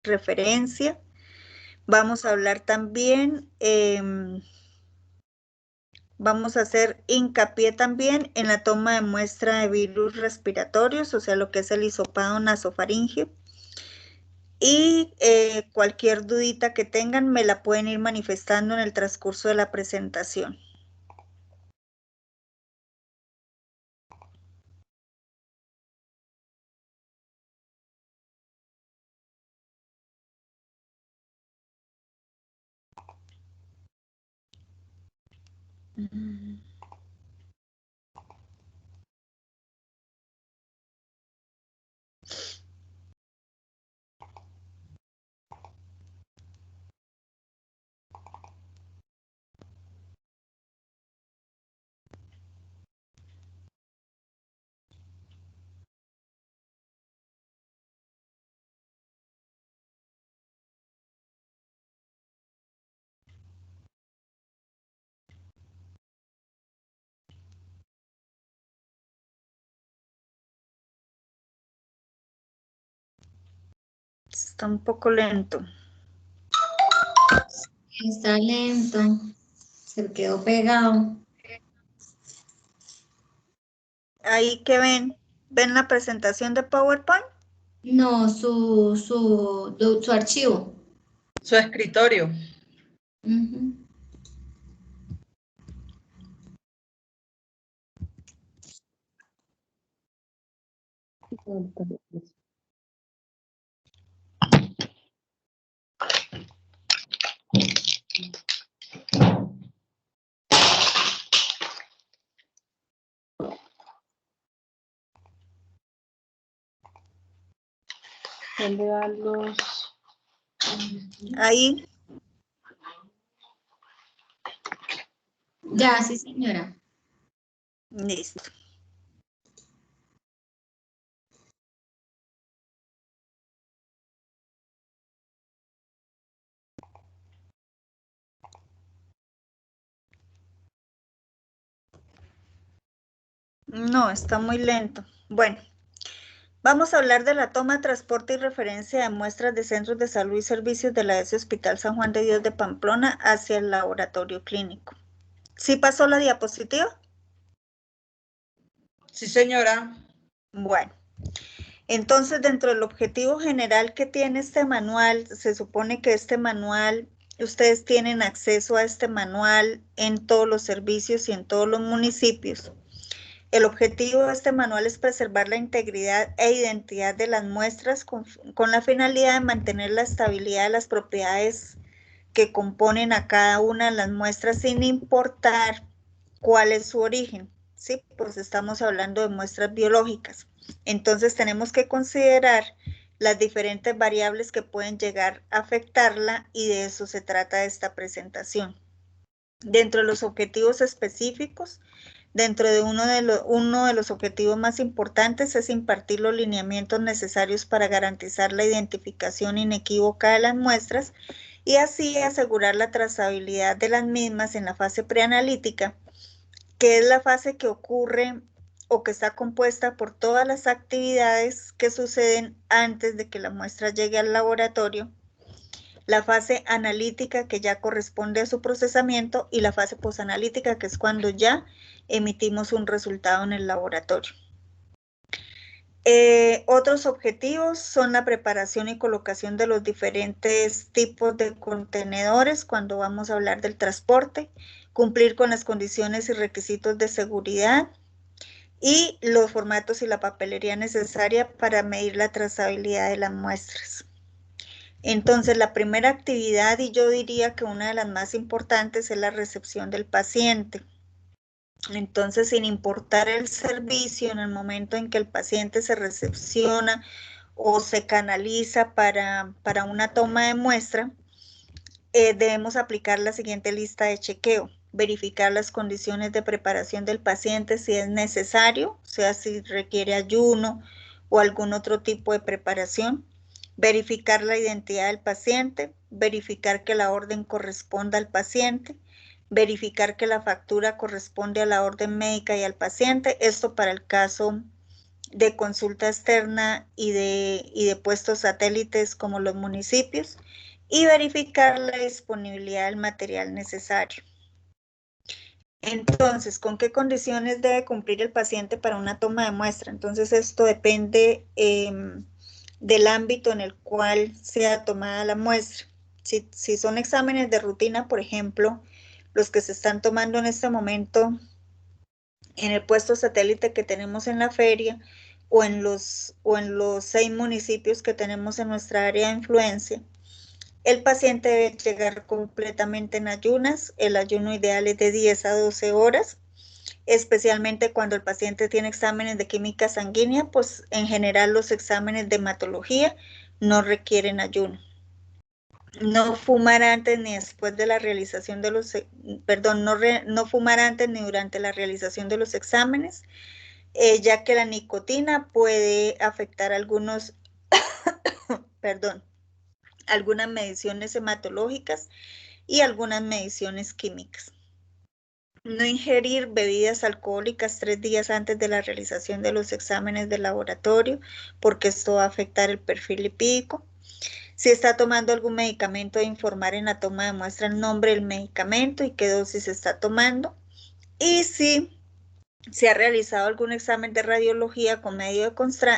referencia. Vamos a hablar también, vamos a hacer hincapié también en la toma de muestra de virus respiratorios, o sea, lo que es el hisopado nasofaríngeo. Y cualquier dudita que tengan me la pueden ir manifestando en el transcurso de la presentación. Está un poco lento. Está lento. Se quedó pegado. Ahí que ven la presentación de PowerPoint. No, su archivo. Su escritorio. Ujú. ¿Dónde van los...? Ahí. Ya, sí, señora. Listo. No, está muy lento. Bueno, vamos a hablar de la toma, transporte y referencia de muestras de centros de salud y servicios de la ES Hospital San Juan de Dios de Pamplona hacia el laboratorio clínico. ¿Sí pasó la diapositiva? Sí, señora. Bueno, entonces dentro del objetivo general que tiene este manual, se supone que este manual, ustedes tienen acceso a este manual en todos los servicios y en todos los municipios. El objetivo de este manual es preservar la integridad e identidad de las muestras con la finalidad de mantener la estabilidad de las propiedades que componen a cada una de las muestras sin importar cuál es su origen. Sí, pues estamos hablando de muestras biológicas. Entonces tenemos que considerar las diferentes variables que pueden llegar a afectarla y de eso se trata esta presentación. Dentro de los objetivos específicos, dentro de uno de los objetivos más importantes es impartir los lineamientos necesarios para garantizar la identificación inequívoca de las muestras y así asegurar la trazabilidad de las mismas en la fase preanalítica, que es la fase que ocurre o que está compuesta por todas las actividades que suceden antes de que la muestra llegue al laboratorio, la fase analítica que ya corresponde a su procesamiento y la fase posanalítica que es cuando ya emitimos un resultado en el laboratorio. Otros objetivos son la preparación y colocación de los diferentes tipos de contenedores cuando vamos a hablar del transporte, cumplir con las condiciones y requisitos de seguridad y los formatos y la papelería necesaria para medir la trazabilidad de las muestras. Entonces, la primera actividad, y yo diría que una de las más importantes, es la recepción del paciente. Entonces, sin importar el servicio, en el momento en que el paciente se recepciona o se canaliza para una toma de muestra, debemos aplicar la siguiente lista de chequeo. Verificar las condiciones de preparación del paciente si es necesario, o sea, si requiere ayuno o algún otro tipo de preparación. Verificar la identidad del paciente, verificar que la orden corresponda al paciente, verificar que la factura corresponde a la orden médica y al paciente, esto para el caso de consulta externa y de puestos satélites como los municipios, y verificar la disponibilidad del material necesario. Entonces, ¿con qué condiciones debe cumplir el paciente para una toma de muestra? Entonces, esto depende del ámbito en el cual sea tomada la muestra. Si son exámenes de rutina, por ejemplo, los que se están tomando en este momento en el puesto satélite que tenemos en la feria, o en los 6 municipios que tenemos en nuestra área de influencia, el paciente debe llegar completamente en ayunas. El ayuno ideal es de 10 a 12 horas, especialmente cuando el paciente tiene exámenes de química sanguínea, pues en general los exámenes de hematología no requieren ayuno. No fumar antes ni después de la realización de los, no fumar antes ni durante la realización de los exámenes, ya que la nicotina puede afectar algunas mediciones hematológicas y algunas mediciones químicas. No ingerir bebidas alcohólicas 3 días antes de la realización de los exámenes de laboratorio, porque esto va a afectar el perfil lipídico. Si está tomando algún medicamento, informar en la toma de muestra el nombre del medicamento y qué dosis está tomando. Y si se ha realizado algún examen de radiología con medio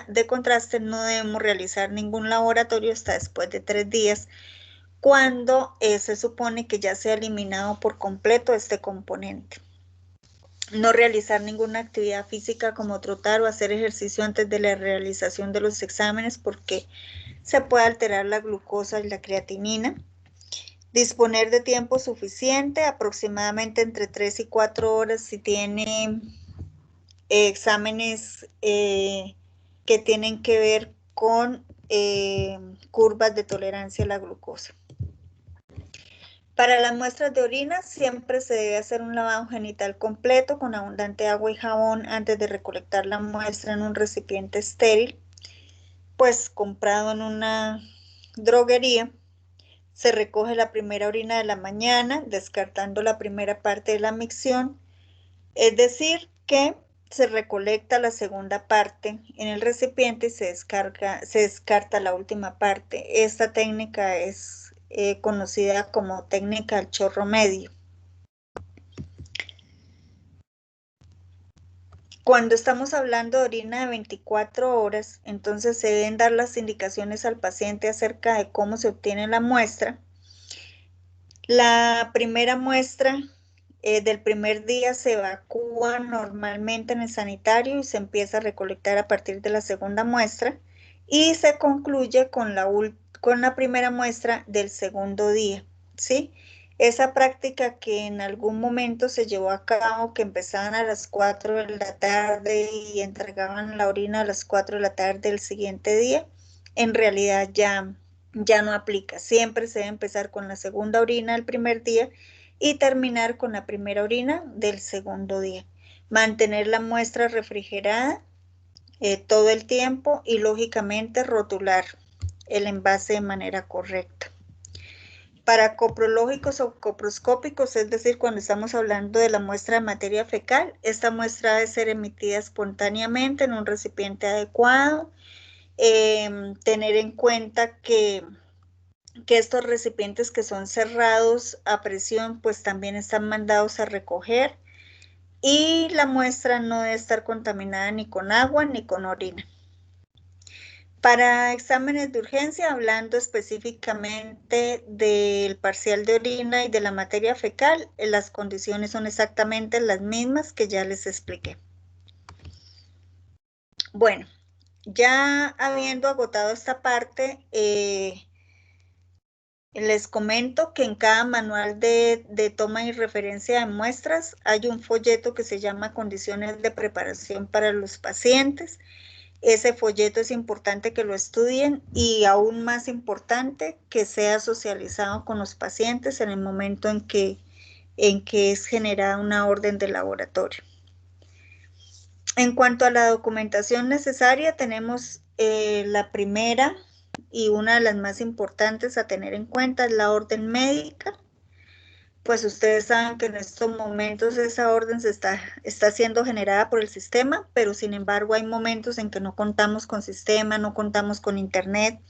de contraste, no debemos realizar ningún laboratorio hasta después de 3 días, cuando se supone que ya se ha eliminado por completo este componente. No realizar ninguna actividad física como trotar o hacer ejercicio antes de la realización de los exámenes, porque se puede alterar la glucosa y la creatinina. Disponer de tiempo suficiente, aproximadamente entre 3 y 4 horas si tiene exámenes que tienen que ver con curvas de tolerancia a la glucosa. Para las muestras de orina siempre se debe hacer un lavado genital completo con abundante agua y jabón antes de recolectar la muestra en un recipiente estéril, pues comprado en una droguería. Se recoge la primera orina de la mañana, descartando la primera parte de la micción, es decir, que se recolecta la segunda parte en el recipiente y se descarta la última parte. Esta técnica es conocida como técnica del chorro medio. Cuando estamos hablando de orina de 24 horas, entonces se deben dar las indicaciones al paciente acerca de cómo se obtiene la muestra. La primera muestra del primer día se evacúa normalmente en el sanitario y se empieza a recolectar a partir de la segunda muestra, y se concluye con la primera muestra del segundo día, ¿sí? Esa práctica que en algún momento se llevó a cabo, que empezaban a las 4 de la tarde y entregaban la orina a las 4 de la tarde del siguiente día, en realidad ya no aplica. Siempre se debe empezar con la segunda orina del primer día y terminar con la primera orina del segundo día. Mantener la muestra refrigerada todo el tiempo y lógicamente rotular el envase de manera correcta. Para coprológicos o coproscópicos, es decir, cuando estamos hablando de la muestra de materia fecal, esta muestra debe ser emitida espontáneamente en un recipiente adecuado. Tener en cuenta que estos recipientes que son cerrados a presión, pues también están mandados a recoger, y la muestra no debe estar contaminada ni con agua ni con orina. Para exámenes de urgencia, hablando específicamente del parcial de orina y de la materia fecal, las condiciones son exactamente las mismas que ya les expliqué. Bueno, ya habiendo agotado esta parte, les comento que en cada manual de toma y referencia de muestras hay un folleto que se llama Condiciones de preparación para los pacientes. Ese folleto es importante que lo estudien, y aún más importante que sea socializado con los pacientes en el momento en que es generada una orden de laboratorio. En cuanto a la documentación necesaria, tenemos la primera y una de las más importantes a tener en cuenta es la orden médica. pues ustedes saben que en estos momentos esa orden está siendo generada por el sistema, pero sin embargo hay momentos en que no contamos con sistema, no contamos con internet.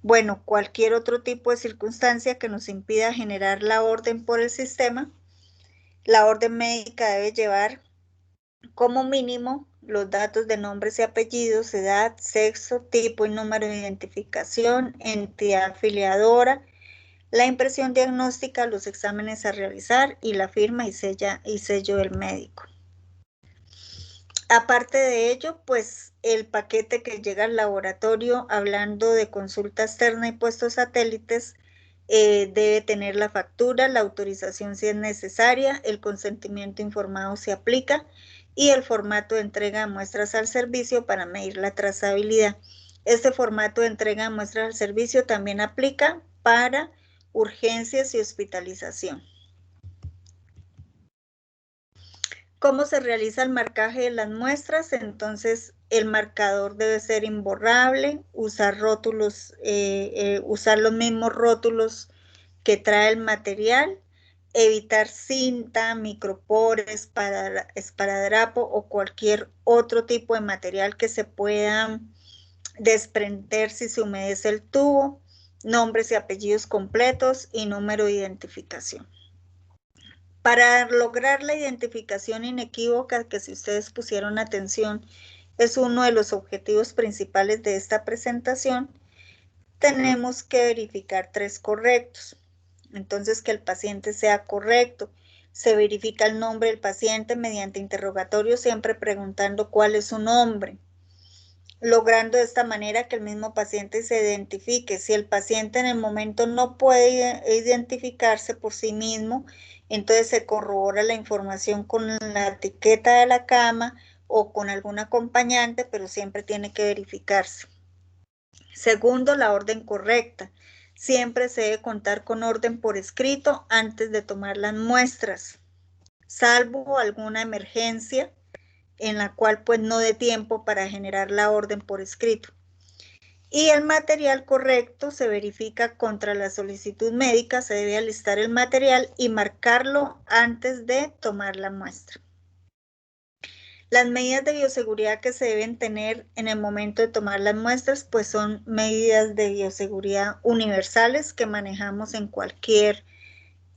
Bueno, cualquier otro tipo de circunstancia que nos impida generar la orden por el sistema, la orden médica debe llevar como mínimo los datos de nombres y apellidos, edad, sexo, tipo y número de identificación, entidad afiliadora, la impresión diagnóstica, los exámenes a realizar y la firma y sello del médico. Aparte de ello, pues el paquete que llega al laboratorio, hablando de consulta externa y puestos satélites, debe tener la factura, la autorización si es necesaria, el consentimiento informado si aplica y el formato de entrega de muestras al servicio para medir la trazabilidad. Este formato de entrega de muestras al servicio también aplica para urgencias y hospitalización. ¿Cómo se realiza el marcaje de las muestras? Entonces, el marcador debe ser imborrable, usar rótulos, usar los mismos rótulos que trae el material, evitar cinta, micropor, esparadrapo o cualquier otro tipo de material que se pueda desprender si se humedece el tubo, nombres y apellidos completos y número de identificación. Para lograr la identificación inequívoca, que si ustedes pusieron atención, es uno de los objetivos principales de esta presentación, tenemos que verificar 3 correctos. Entonces, que el paciente sea correcto. Se verifica el nombre del paciente mediante interrogatorio, siempre preguntando cuál es su nombre, logrando de esta manera que el mismo paciente se identifique. Si el paciente en el momento no puede identificarse por sí mismo, entonces se corrobora la información con la etiqueta de la cama o con algún acompañante, pero siempre tiene que verificarse. Segundo, la orden correcta. Siempre se debe contar con orden por escrito antes de tomar las muestras, salvo alguna emergencia en la cual pues no dé tiempo para generar la orden por escrito. Y el material correcto se verifica contra la solicitud médica, se debe alistar el material y marcarlo antes de tomar la muestra. Las medidas de bioseguridad que se deben tener en el momento de tomar las muestras, pues son medidas de bioseguridad universales que manejamos en cualquier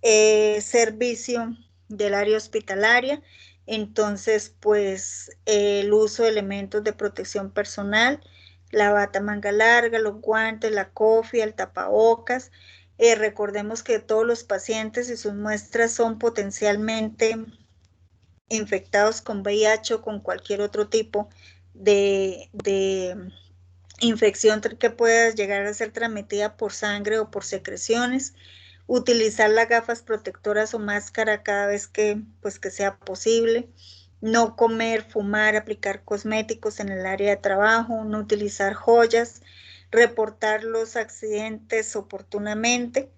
servicio del área hospitalaria. Entonces, pues el uso de elementos de protección personal, la bata manga larga, los guantes, la cofia, el tapabocas. Recordemos que todos los pacientes y sus muestras son potencialmente infectados con VIH o con cualquier otro tipo de infección que pueda llegar a ser transmitida por sangre o por secreciones. Utilizar las gafas protectoras o máscara cada vez que sea posible. No comer, fumar, aplicar cosméticos en el área de trabajo, no utilizar joyas, reportar los accidentes oportunamente,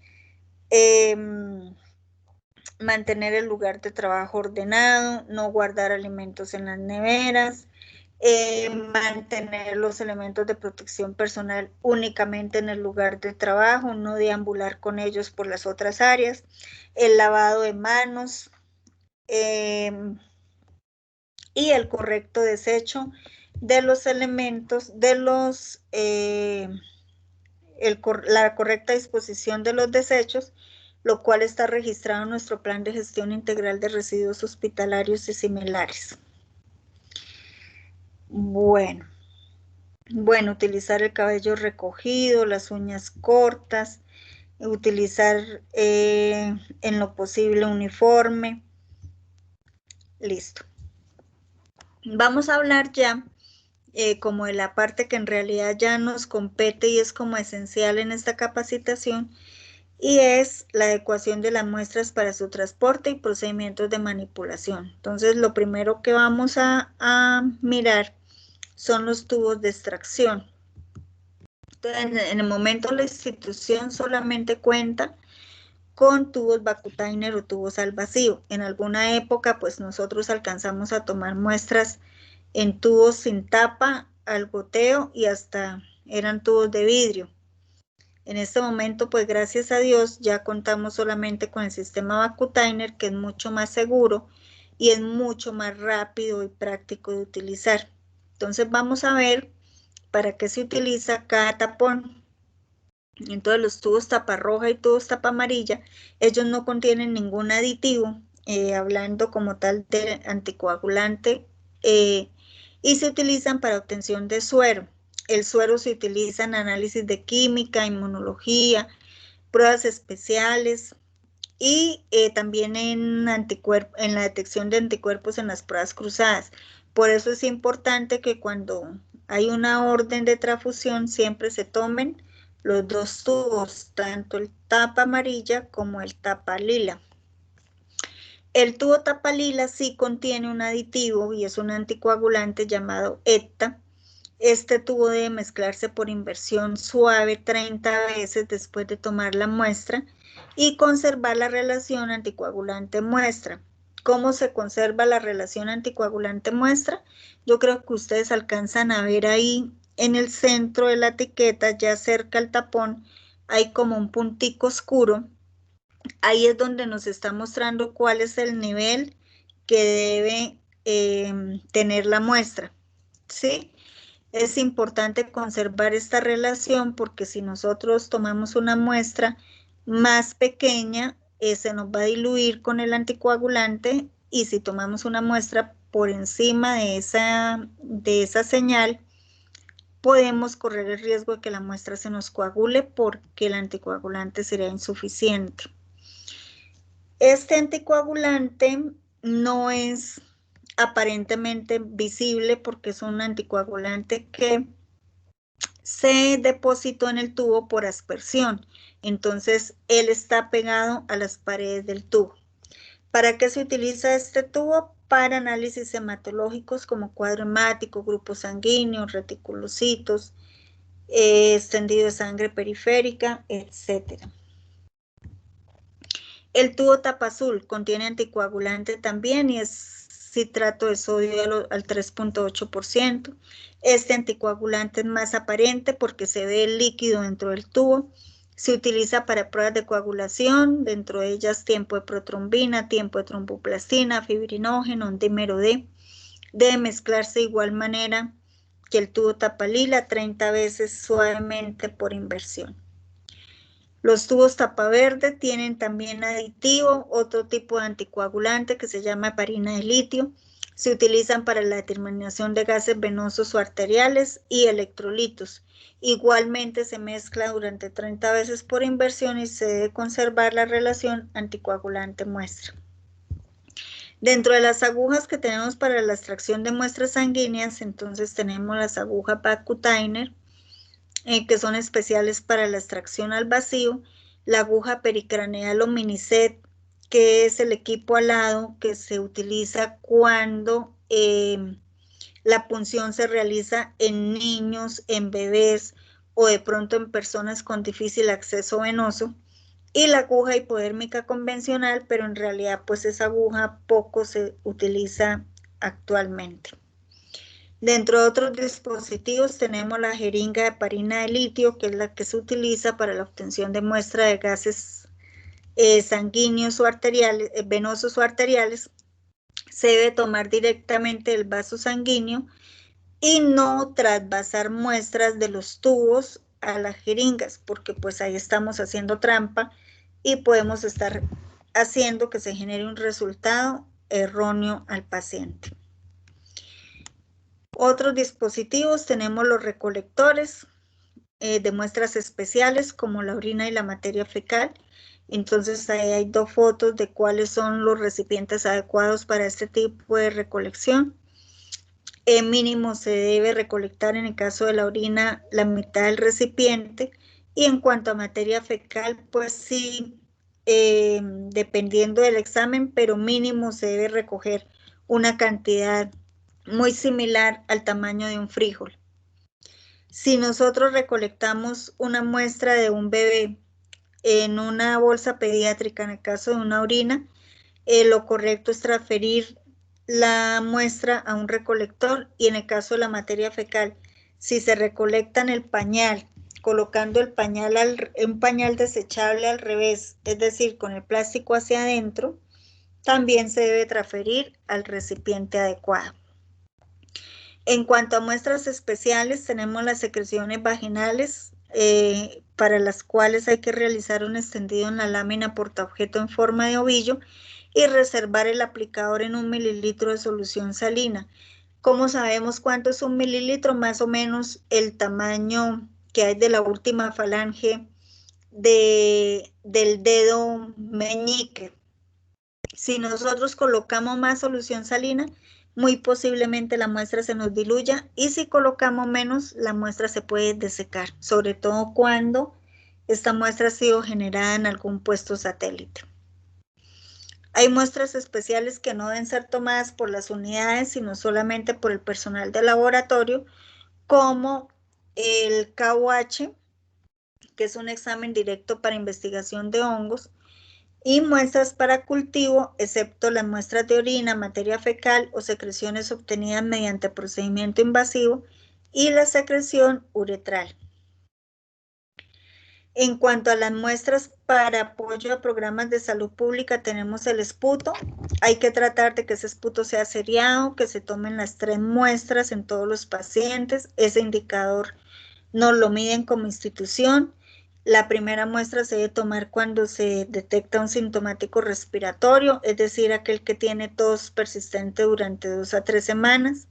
mantener el lugar de trabajo ordenado, no guardar alimentos en las neveras, mantener los elementos de protección personal únicamente en el lugar de trabajo, no deambular con ellos por las otras áreas, el lavado de manos y el correcto desecho de los elementos, la correcta disposición de los desechos, lo cual está registrado en nuestro plan de gestión integral de residuos hospitalarios y similares. Bueno, utilizar el cabello recogido, las uñas cortas, utilizar en lo posible uniforme. Listo. Vamos a hablar ya como de la parte que en realidad ya nos compete y es como esencial en esta capacitación, y es la adecuación de las muestras para su transporte y procedimientos de manipulación. Entonces, lo primero que vamos a mirar son los tubos de extracción. Entonces, en el momento la institución solamente cuenta con tubos Vacutainer o tubos al vacío. En alguna época, pues nosotros alcanzamos a tomar muestras en tubos sin tapa, al goteo y hasta eran tubos de vidrio. En este momento, pues gracias a Dios, ya contamos solamente con el sistema Vacutainer, que es mucho más seguro y es mucho más rápido y práctico de utilizar. Entonces vamos a ver para qué se utiliza cada tapón. Entonces los tubos tapa roja y tubos tapa amarilla, ellos no contienen ningún aditivo, hablando como tal de anticoagulante, y se utilizan para obtención de suero. El suero se utiliza en análisis de química, inmunología, pruebas especiales y también en la detección de anticuerpos en las pruebas cruzadas. Por eso es importante que cuando hay una orden de transfusión siempre se tomen los dos tubos, tanto el tapa amarilla como el tapa lila. El tubo tapa lila sí contiene un aditivo y es un anticoagulante llamado ETA. Este tubo debe mezclarse por inversión suave 30 veces después de tomar la muestra y conservar la relación anticoagulante-muestra. ¿Cómo se conserva la relación anticoagulante-muestra? Yo creo que ustedes alcanzan a ver ahí en el centro de la etiqueta, ya cerca al tapón, hay como un puntico oscuro. Ahí es donde nos está mostrando cuál es el nivel que debe tener la muestra, ¿sí? Es importante conservar esta relación porque si nosotros tomamos una muestra más pequeña, se nos va a diluir con el anticoagulante, y si tomamos una muestra por encima de esa señal, podemos correr el riesgo de que la muestra se nos coagule porque el anticoagulante sería insuficiente. Este anticoagulante no es aparentemente visible porque es un anticoagulante que se depositó en el tubo por aspersión. Entonces, él está pegado a las paredes del tubo. ¿Para qué se utiliza este tubo? Para análisis hematológicos como cuadro hemático, grupos sanguíneos, reticulocitos, extendido de sangre periférica, etc. El tubo tapa azul contiene anticoagulante también y es citrato de sodio al 3.8%. Este anticoagulante es más aparente porque se ve el líquido dentro del tubo. Se utiliza para pruebas de coagulación, dentro de ellas tiempo de protrombina, tiempo de tromboplastina, fibrinógeno, dímero D. Debe mezclarse de igual manera que el tubo tapa lila 30 veces suavemente por inversión. Los tubos tapa verde tienen también aditivo, otro tipo de anticoagulante que se llama heparina de litio. Se utilizan para la determinación de gases venosos o arteriales y electrolitos. Igualmente se mezcla durante 30 veces por inversión y se debe conservar la relación anticoagulante-muestra. Dentro de las agujas que tenemos para la extracción de muestras sanguíneas, entonces tenemos las agujas Vacutainer, que son especiales para la extracción al vacío, la aguja pericraneal o miniset, que es el equipo alado que se utiliza cuando la punción se realiza en niños, en bebés o de pronto en personas con difícil acceso venoso, y la aguja hipodérmica convencional, pero en realidad pues esa aguja poco se utiliza actualmente. Dentro de otros dispositivos tenemos la jeringa de heparina de litio, que es la que se utiliza para la obtención de muestra de gases sanguíneos o arteriales, venosos o arteriales. Se debe tomar directamente del vaso sanguíneo y no trasvasar muestras de los tubos a las jeringas, porque pues ahí estamos haciendo trampa y podemos estar haciendo que se genere un resultado erróneo al paciente. Otros dispositivos tenemos los recolectores de muestras especiales como la orina y la materia fecal. Entonces ahí hay dos fotos de cuáles son los recipientes adecuados para este tipo de recolección. Mínimo se debe recolectar en el caso de la orina la mitad del recipiente, y en cuanto a materia fecal pues sí, dependiendo del examen, pero mínimo se debe recoger una cantidad muy similar al tamaño de un frijol. Si nosotros recolectamos una muestra de un bebé en una bolsa pediátrica, en el caso de una orina, lo correcto es transferir la muestra a un recolector, y en el caso de la materia fecal, si se recolecta en el pañal colocando el pañal un pañal desechable al revés, es decir, con el plástico hacia adentro, también se debe transferir al recipiente adecuado. En cuanto a muestras especiales, tenemos las secreciones vaginales, para las cuales hay que realizar un extendido en la lámina portaobjeto en forma de ovillo y reservar el aplicador en 1 mililitro de solución salina. ¿Cómo sabemos cuánto es 1 mililitro? Más o menos el tamaño que hay de la última falange del dedo meñique. Si nosotros colocamos más solución salina, muy posiblemente la muestra se nos diluya, y si colocamos menos, la muestra se puede desecar, sobre todo cuando esta muestra ha sido generada en algún puesto satélite. Hay muestras especiales que no deben ser tomadas por las unidades, sino solamente por el personal de laboratorio, como el KUH, que es un examen directo para investigación de hongos, y muestras para cultivo, excepto las muestras de orina, materia fecal o secreciones obtenidas mediante procedimiento invasivo, y la secreción uretral. En cuanto a las muestras para apoyo a programas de salud pública, tenemos el esputo. Hay que tratar de que ese esputo sea seriado, que se tomen las 3 muestras en todos los pacientes. Ese indicador nos lo miden como institución. La primera muestra se debe tomar cuando se detecta un sintomático respiratorio, es decir, aquel que tiene tos persistente durante 2 a 3 semanas.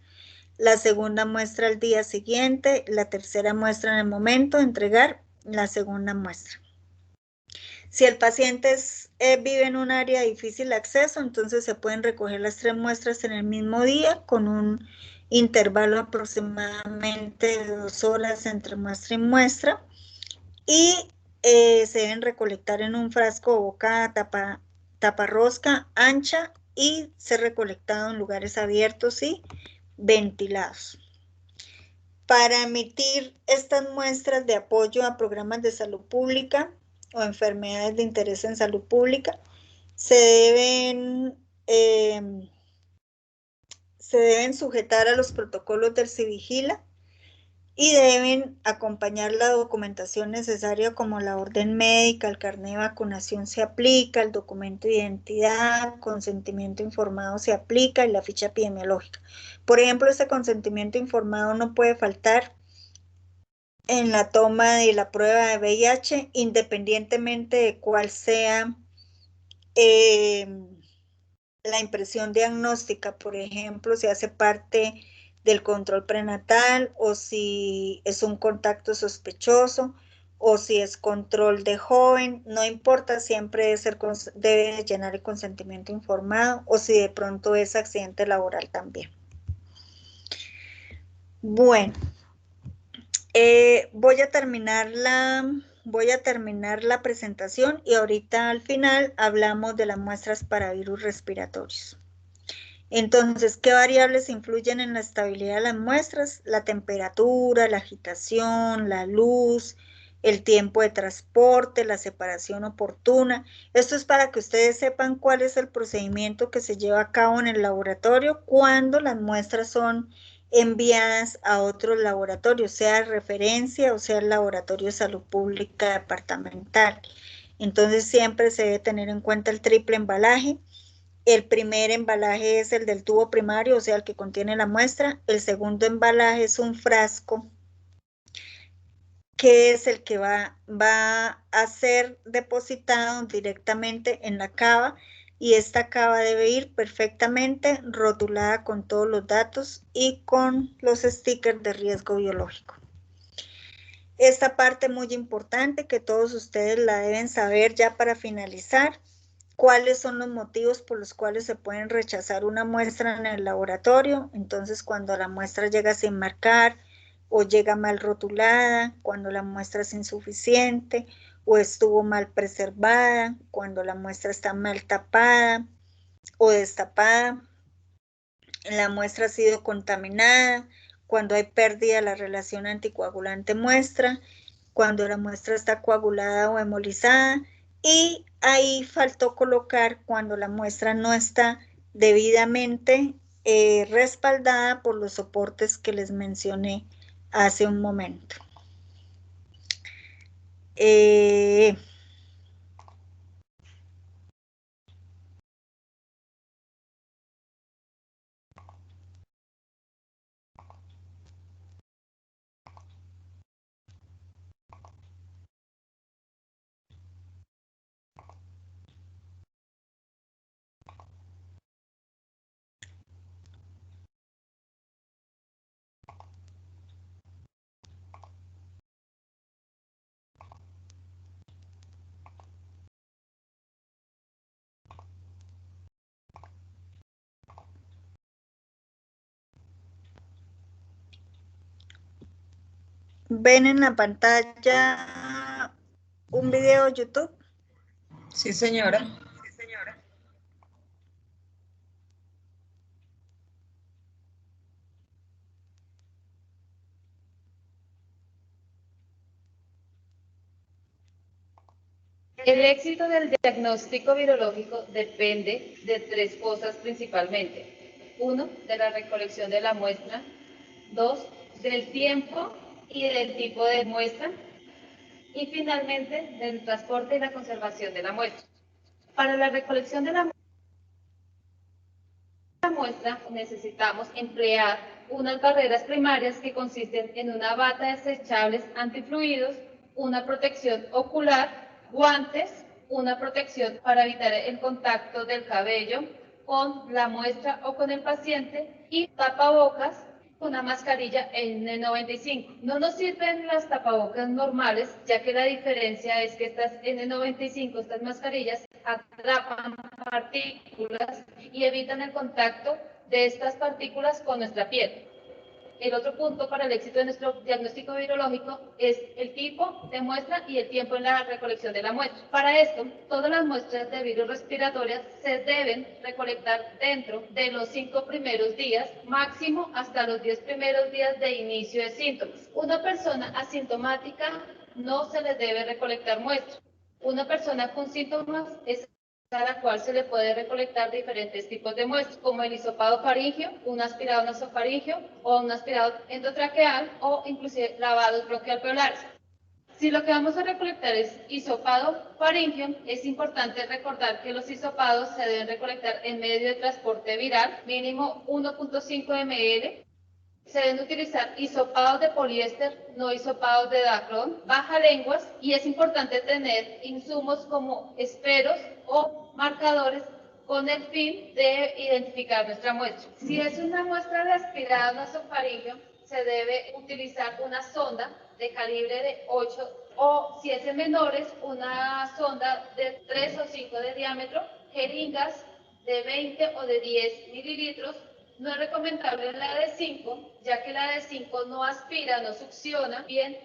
La segunda muestra al día siguiente, la tercera muestra en el momento de entregar la segunda muestra. Si el paciente vive en un área de difícil acceso, entonces se pueden recoger las 3 muestras en el mismo día con un intervalo aproximadamente de 2 horas entre muestra y muestra, y se deben recolectar en un frasco o boca taparrosca ancha y ser recolectado en lugares abiertos y ventilados. Para emitir estas muestras de apoyo a programas de salud pública o enfermedades de interés en salud pública, se deben sujetar a los protocolos del CIVIGILA y deben acompañar la documentación necesaria como la orden médica, el carnet de vacunación se aplica, el documento de identidad, consentimiento informado se aplica y la ficha epidemiológica. Por ejemplo, este consentimiento informado no puede faltar en la toma de la prueba de VIH, independientemente de cuál sea la impresión diagnóstica. Por ejemplo, si hace parte del control prenatal, o si es un contacto sospechoso, o si es control de joven, no importa, siempre debe llenar el consentimiento informado, o si de pronto es accidente laboral también. Bueno, voy a terminar la presentación y ahorita al final hablamos de las muestras para virus respiratorios. Entonces, ¿qué variables influyen en la estabilidad de las muestras? La temperatura, la agitación, la luz, el tiempo de transporte, la separación oportuna. Esto es para que ustedes sepan cuál es el procedimiento que se lleva a cabo en el laboratorio cuando las muestras son enviadas a otros laboratorios, sea de referencia o sea el laboratorio de salud pública departamental. Entonces, siempre se debe tener en cuenta el triple embalaje. El primer embalaje es el del tubo primario, o sea, el que contiene la muestra. El segundo embalaje es un frasco, que es el que va a ser depositado directamente en la cava, y esta cava debe ir perfectamente rotulada con todos los datos y con los stickers de riesgo biológico. Esta parte muy importante que todos ustedes la deben saber ya para finalizar. ¿Cuáles son los motivos por los cuales se pueden rechazar una muestra en el laboratorio? Entonces, cuando la muestra llega sin marcar o llega mal rotulada, cuando la muestra es insuficiente o estuvo mal preservada, cuando la muestra está mal tapada o destapada, la muestra ha sido contaminada, cuando hay pérdida de la relación anticoagulante muestra, cuando la muestra está coagulada o hemolizada, y ahí faltó colocar cuando la muestra no está debidamente respaldada por los soportes que les mencioné hace un momento. Eh, ¿Ven en la pantalla un video de YouTube? Sí, señora. El éxito del diagnóstico virológico depende de tres cosas principalmente. Uno, de la recolección de la muestra. Dos, del tiempo y del tipo de muestra. Y finalmente, del transporte y la conservación de la muestra. Para la recolección de la muestra necesitamos emplear unas barreras primarias que consisten en una bata de desechables antifluidos, una protección ocular, guantes, una protección para evitar el contacto del cabello con la muestra o con el paciente y tapabocas, una mascarilla N95. No nos sirven las tapabocas normales, ya que la diferencia es que estas N95, estas mascarillas, atrapan partículas y evitan el contacto de estas partículas con nuestra piel. El otro punto para el éxito de nuestro diagnóstico virológico es el tipo de muestra y el tiempo en la recolección de la muestra. Para esto, todas las muestras de virus respiratorias se deben recolectar dentro de los 5 primeros días, máximo hasta los 10 primeros días de inicio de síntomas. Una persona asintomática no se le debe recolectar muestras. Una persona con síntomas es a la cual se le puede recolectar diferentes tipos de muestras, como el hisopado faríngeo, un aspirado nasofaríngeo o un aspirado endotraqueal o inclusive lavados bronquialveolares. Si lo que vamos a recolectar es hisopado faríngeo, es importante recordar que los hisopados se deben recolectar en medio de transporte viral, mínimo 1.5 ml. Se deben utilizar hisopados de poliéster, no hisopados de dacrón, baja lenguas, y es importante tener insumos como esferos o marcadores con el fin de identificar nuestra muestra. Si es una muestra de aspirado nasofaríngeo, se debe utilizar una sonda de calibre de 8 o, si es en menores, una sonda de 3 o 5 de diámetro, jeringas de 20 o de 10 mililitros. No es recomendable la de 5, ya que la de 5 no aspira, no succiona bien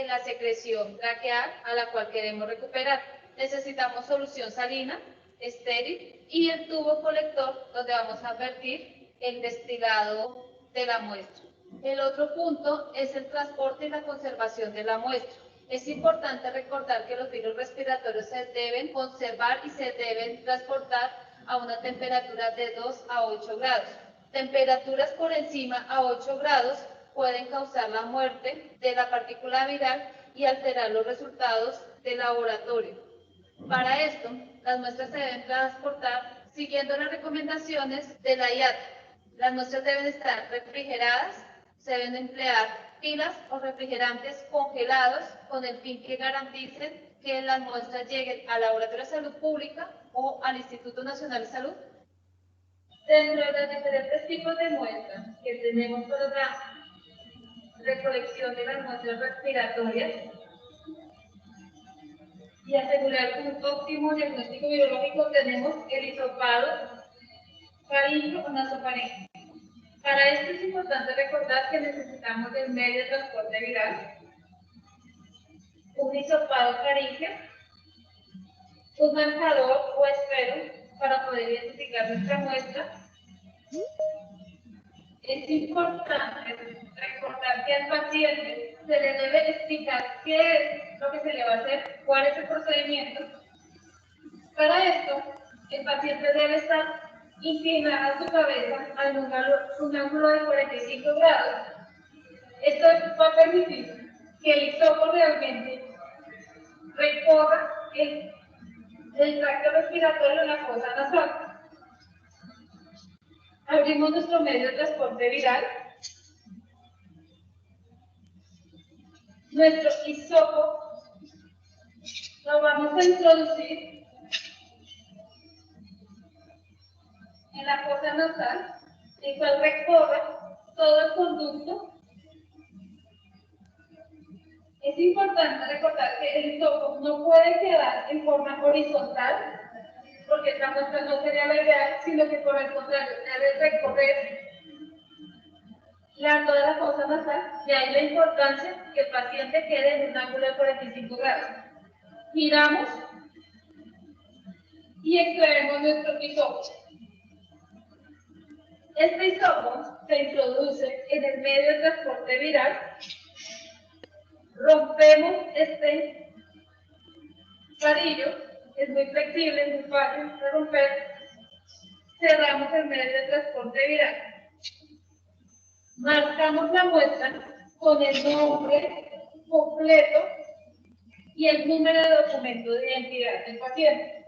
la secreción traqueal a la cual queremos recuperar. Necesitamos solución salina, estéril, y el tubo colector donde vamos a vertir el destilado de la muestra. El otro punto es el transporte y la conservación de la muestra. Es importante recordar que los virus respiratorios se deben conservar y se deben transportar a una temperatura de 2 a 8 grados. Temperaturas por encima a 8 grados pueden causar la muerte de la partícula viral y alterar los resultados del laboratorio. Para esto, las muestras se deben transportar siguiendo las recomendaciones de la IATA. Las muestras deben estar refrigeradas, se deben emplear pilas o refrigerantes congelados con el fin que garanticen que las muestras lleguen al Laboratorio de Salud Pública o al Instituto Nacional de Salud. Dentro de los diferentes tipos de muestras que tenemos para la recolección de las muestras respiratorias y asegurar un óptimo diagnóstico virológico, tenemos el hisopado faríngeo o nasofaríngeo. Para esto es importante recordar que necesitamos del medio de transporte viral, un hisopado faríngeo, un marcador o esfero para poder identificar nuestra muestra. Es importante recordar que al paciente se le debe explicar qué es lo que se le va a hacer, cuál es el procedimiento. Para esto, el paciente debe estar inclinada su cabeza a un ángulo de 45 grados. Esto va a permitir que el hisopo realmente recorra el tracto respiratorio en la fosa nasal. Abrimos nuestro medio de transporte viral. Nuestro hisopo lo vamos a introducir en la fosa nasal, el cual recorre todo el conducto. Es importante recordar que el hisopo no puede quedar en forma horizontal, porque esta muestra no sería la ideal, sino que por el contrario debe recorrer toda la fosa nasal, de ahí la importancia que el paciente quede en un ángulo de 45 grados. Giramos y extraemos nuestro hisopo. Este hisopo se introduce en el medio de transporte viral. Rompemos este varillo, es muy flexible, es muy fácil de romper. Cerramos el medio de transporte viral. Marcamos la muestra con el nombre completo y el número de documento de identidad del paciente.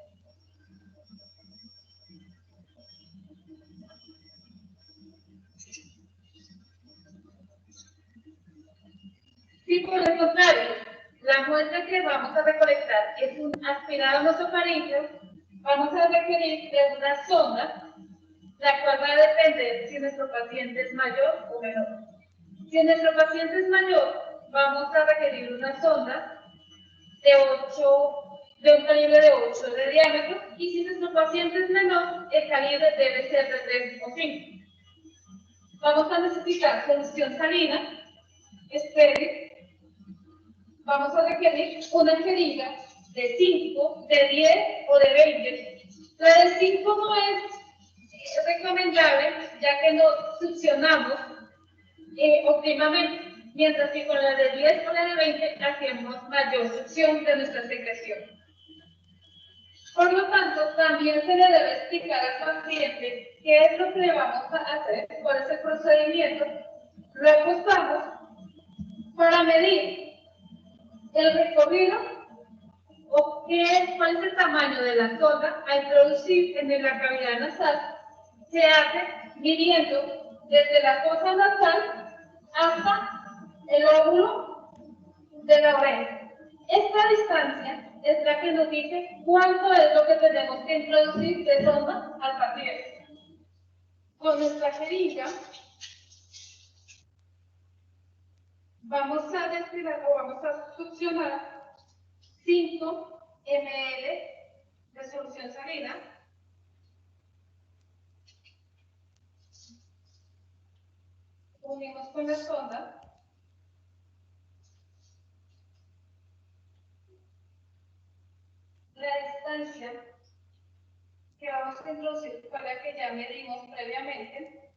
Si por el contrario, la muestra que vamos a recolectar es un aspirado nasofaríngeo, vamos a requerir de una sonda, la cual va a depender si nuestro paciente es mayor o menor. Si nuestro paciente es mayor, vamos a requerir una sonda de un calibre de 8 de diámetro, y si nuestro paciente es menor, el calibre debe ser de 3 o 5. Vamos a necesitar solución salina, estéril. Vamos a requerir una jeringa de 5, de 10 o de 20. La de 5 no es recomendable, ya que no succionamos óptimamente, mientras que con la de 10 o la de 20 hacemos mayor succión de nuestra secreción. Por lo tanto, también se le debe explicar al paciente qué es lo que le vamos a hacer, cuál es el procedimiento. Lo acostamos para medir el recorrido o cuál es el tamaño de la sonda a introducir en la cavidad nasal. Se hace midiendo desde la fosa nasal hasta el óvulo de la oreja. Esta distancia es la que nos dice cuánto es lo que tenemos que introducir de sonda al paciente. Con nuestra jeringa vamos a destilar o vamos a succionar 5 ml de solución salina. Unimos con la sonda. La distancia que vamos a introducir fue la que ya medimos previamente.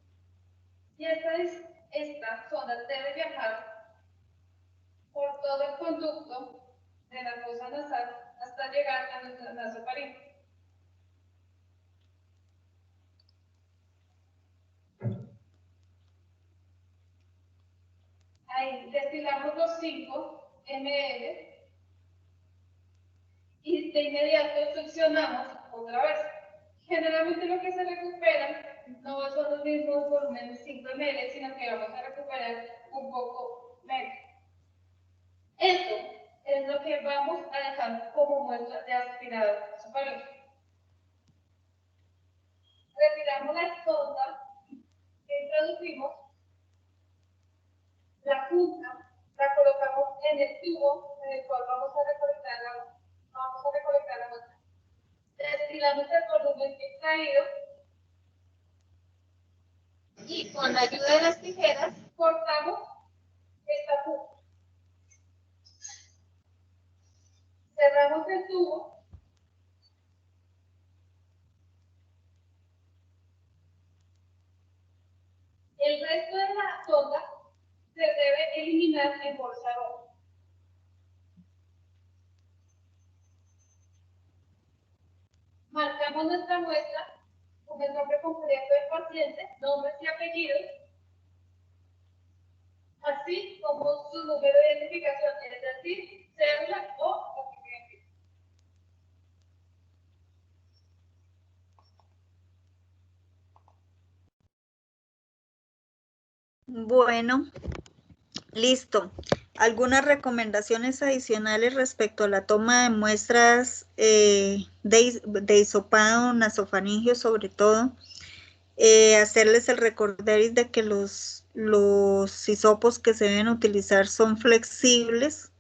Y esta sonda debe viajar por todo el conducto de la fosa nasal hasta llegar a nuestra nasofaringe. Ahí destilamos los 5 ml y de inmediato succionamos otra vez. Generalmente lo que se recupera no son los mismos volúmenes 5 ml, sino que vamos a recuperar un poco menos. Esto es lo que vamos a dejar como muestra de aspirado nasofaríngeo. Retiramos la sonda que introducimos, la punta la colocamos en el tubo en el cual vamos a recolectar la muestra. Destilamos el volumen extraído y con la ayuda de las tijeras cortamos esta punta. Cerramos el tubo. El resto de la sonda se debe eliminar en bolsador. Marcamos nuestra muestra con el nombre completo del paciente, nombres y apellidos, así como su número de identificación, es decir, cédula o documento de Bueno, listo. ¿Algunas recomendaciones adicionales respecto a la toma de muestras de hisopado nasofaringeo, sobre todo? Hacerles el recorderis de que los hisopos que se deben utilizar son flexibles,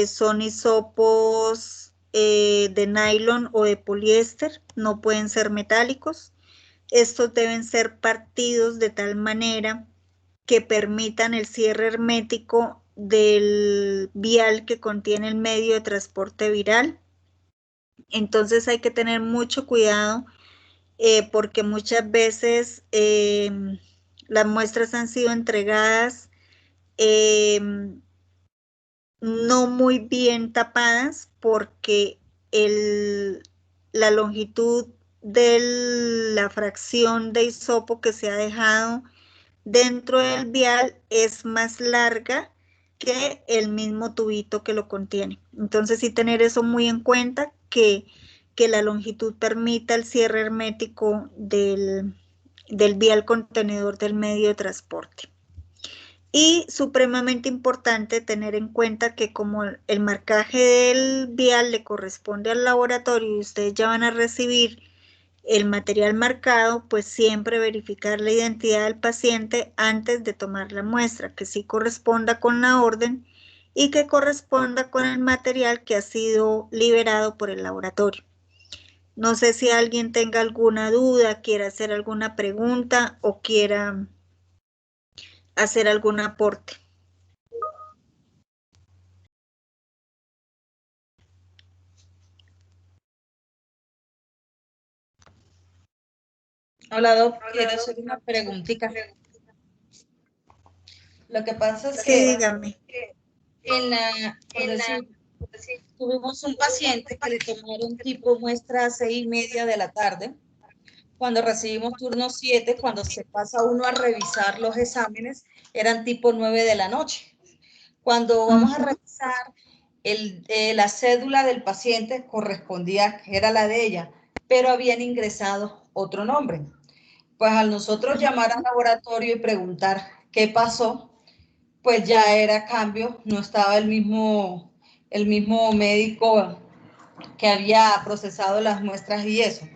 son hisopos de nylon o de poliéster, no pueden ser metálicos. Estos deben ser partidos de tal manera que permitan el cierre hermético del vial que contiene el medio de transporte viral. Entonces hay que tener mucho cuidado porque muchas veces las muestras han sido entregadas no muy bien tapadas porque la longitud de la fracción de hisopo que se ha dejado dentro del vial es más larga que el mismo tubito que lo contiene. Entonces sí tener eso muy en cuenta, que la longitud permita el cierre hermético del vial contenedor del medio de transporte. Y supremamente importante tener en cuenta que como el marcaje del vial le corresponde al laboratorio y ustedes ya van a recibir el material marcado, pues siempre verificar la identidad del paciente antes de tomar la muestra, que sí corresponda con la orden y que corresponda con el material que ha sido liberado por el laboratorio. No sé si alguien tenga alguna duda, quiera hacer alguna pregunta o quiera hacer algún aporte. Hola, Doc, quiero hacer una preguntita. Lo que pasa es Sí, que dígame. por decir, tuvimos un paciente que le tomaron tipo muestra a 6:30 de la tarde. Cuando recibimos turno 7, cuando se pasa uno a revisar los exámenes, eran tipo 9 de la noche. Cuando vamos a revisar, la cédula del paciente correspondía, era la de ella, pero habían ingresado otro nombre. Pues al nosotros llamar al laboratorio y preguntar qué pasó, pues ya era cambio, no estaba el mismo médico que había procesado las muestras y eso.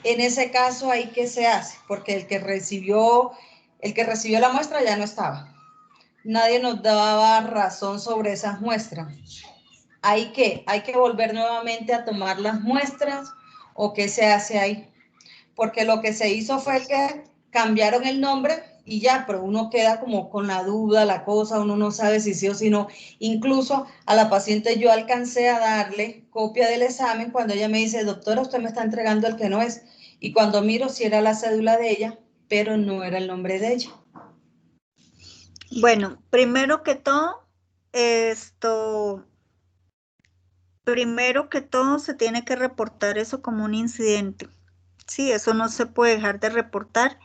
En ese caso, ¿ahí qué se hace? Porque el que recibió la muestra ya no estaba. Nadie nos daba razón sobre esas muestras. ¿Hay que volver nuevamente a tomar las muestras o qué se hace ahí? Porque lo que se hizo fue que cambiaron el nombre y ya, pero uno queda como con la duda, la cosa, uno no sabe si sí o si no. Incluso a la paciente yo alcancé a darle copia del examen cuando ella me dice, doctora, usted me está entregando el que no es. Y cuando miro si era la cédula de ella, pero no era el nombre de ella. Bueno, primero que todo, se tiene que reportar eso como un incidente. Sí, eso no se puede dejar de reportar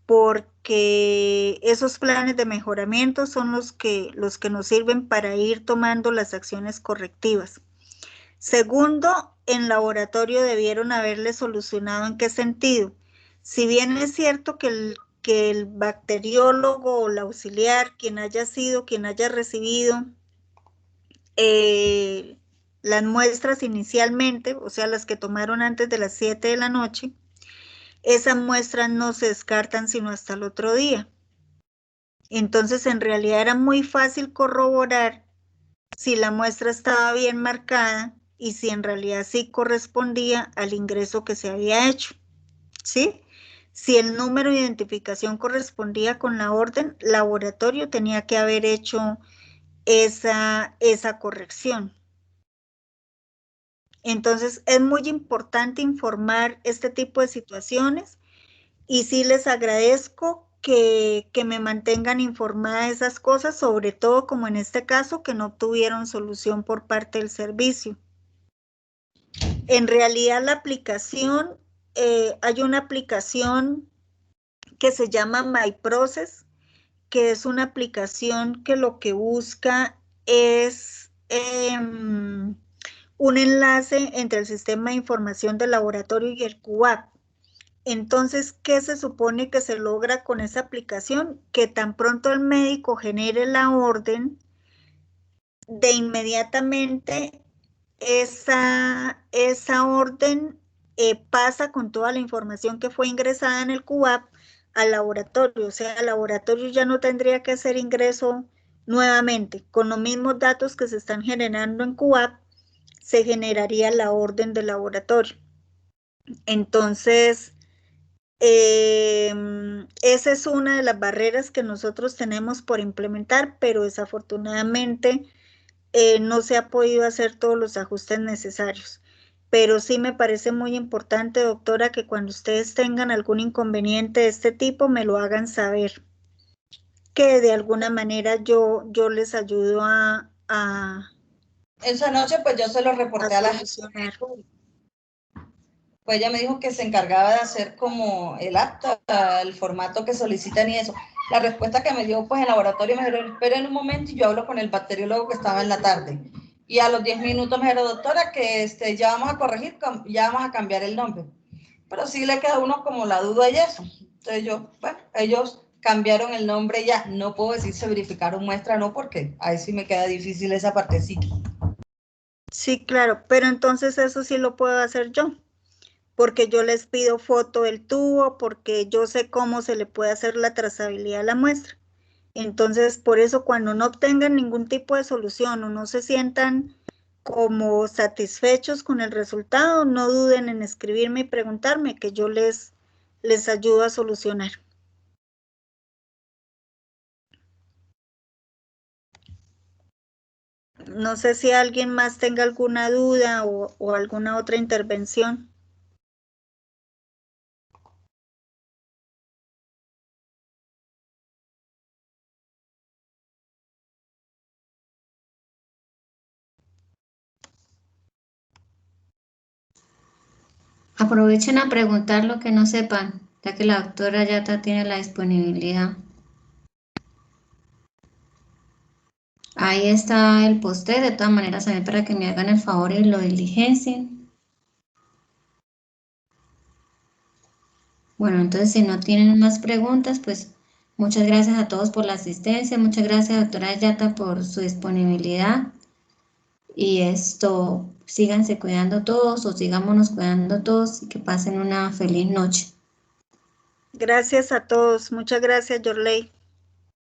porque esos planes de mejoramiento son los que nos sirven para ir tomando las acciones correctivas. Segundo, en laboratorio debieron haberle solucionado en qué sentido. Si bien es cierto que el bacteriólogo o el auxiliar, quien haya recibido las muestras inicialmente, o sea, las que tomaron antes de las 7 de la noche, esas muestras no se descartan sino hasta el otro día. Entonces, en realidad era muy fácil corroborar si la muestra estaba bien marcada y si en realidad sí correspondía al ingreso que se había hecho, ¿sí? Si el número de identificación correspondía con la orden, laboratorio tenía que haber hecho esa corrección. Entonces, es muy importante informar este tipo de situaciones y sí les agradezco que me mantengan informada de esas cosas, sobre todo como en este caso que no obtuvieron solución por parte del servicio. En realidad la aplicación, hay una aplicación que se llama MyProcess, que es una aplicación que lo que busca es un enlace entre el sistema de información del laboratorio y el QAP. Entonces, ¿qué se supone que se logra con esa aplicación? Que tan pronto el médico genere la orden, de inmediatamente esa orden pasa con toda la información que fue ingresada en el CUAP al laboratorio. O sea, el laboratorio ya no tendría que hacer ingreso nuevamente. Con los mismos datos que se están generando en CUAP, se generaría la orden del laboratorio. Entonces, esa es una de las barreras que nosotros tenemos por implementar, pero desafortunadamente no se ha podido hacer todos los ajustes necesarios. Pero sí me parece muy importante, doctora, que cuando ustedes tengan algún inconveniente de este tipo, me lo hagan saber. Que de alguna manera yo les ayudo a Esa noche, pues yo se lo reporté a la solucionar. Pues ella me dijo que se encargaba de hacer como el acta, el formato que solicitan y eso. La respuesta que me dio pues en el laboratorio me dijeron, esperen un momento y yo hablo con el bacteriólogo que estaba en la tarde. Y a los 10 minutos me dijeron, doctora, que ya vamos a corregir, ya vamos a cambiar el nombre. Pero sí le queda a uno como la duda y eso. Entonces yo, bueno, ellos cambiaron el nombre ya. No puedo decir se verificaron muestra, no, porque ahí sí me queda difícil esa partecita. Sí, claro, pero entonces eso sí lo puedo hacer yo, porque yo les pido foto del tubo, porque yo sé cómo se le puede hacer la trazabilidad a la muestra. Entonces, por eso cuando no obtengan ningún tipo de solución o no se sientan como satisfechos con el resultado, no duden en escribirme y preguntarme, que yo les ayudo a solucionar. No sé si alguien más tenga alguna duda o alguna otra intervención. Aprovechen a preguntar lo que no sepan, ya que la doctora Yata tiene la disponibilidad. Ahí está el poste, de todas maneras, también para que me hagan el favor y lo diligencien. Bueno, entonces si no tienen más preguntas, pues muchas gracias a todos por la asistencia, muchas gracias doctora Yata por su disponibilidad. Y esto, síganse cuidando todos o sigámonos cuidando todos y que pasen una feliz noche. Gracias a todos. Muchas gracias, Yorley.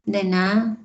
De nada.